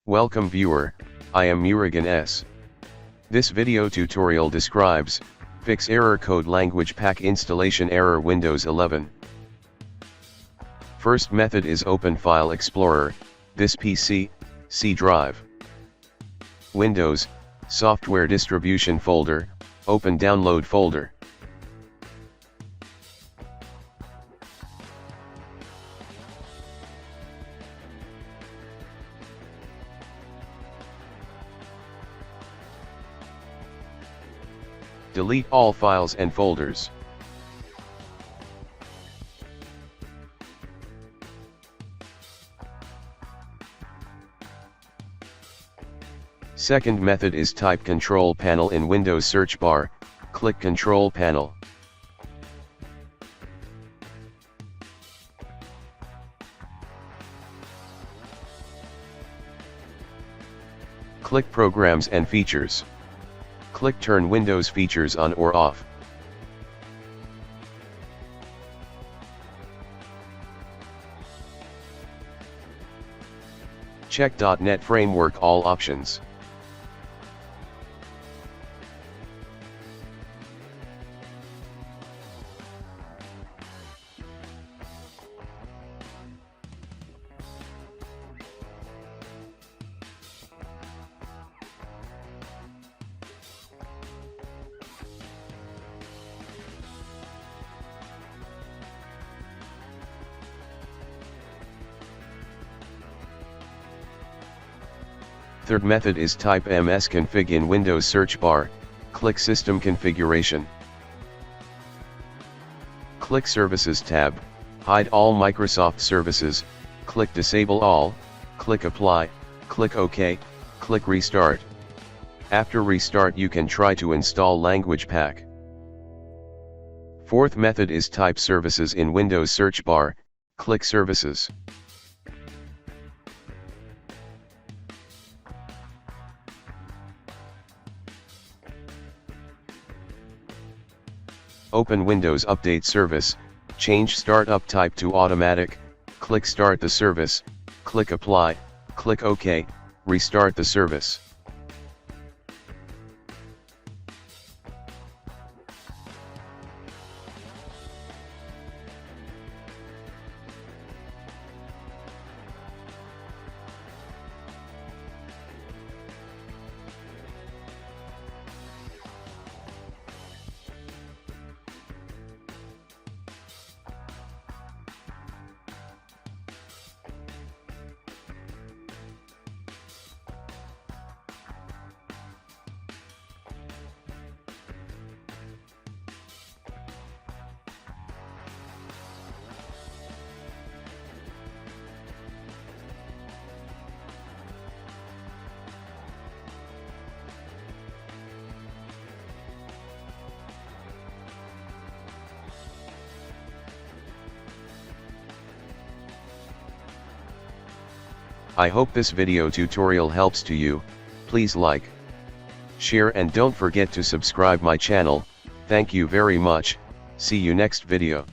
Welcome viewer, I am Murugan S. This video tutorial describes, fix error code language pack installation error Windows 11. First method is open File Explorer, this PC, C drive. Windows, Software Distribution folder, open Download folder. Delete all files and folders. Second method is type Control Panel in Windows search bar, click Control Panel. Click Programs and Features. Click Turn Windows features on or off. Check .NET Framework all options. Third method is type msconfig in Windows search bar, click System Configuration. Click Services tab, hide all Microsoft services, click Disable all, click Apply, click OK, click Restart. After restart you can try to install Language Pack. Fourth method is type Services in Windows search bar, click Services. Open Windows Update Service, change Startup type to Automatic, click Start the service, click Apply, click OK, restart the service. I hope this video tutorial helps to you. Please like, share and don't forget to subscribe my channel. Thank you very much. See you next video.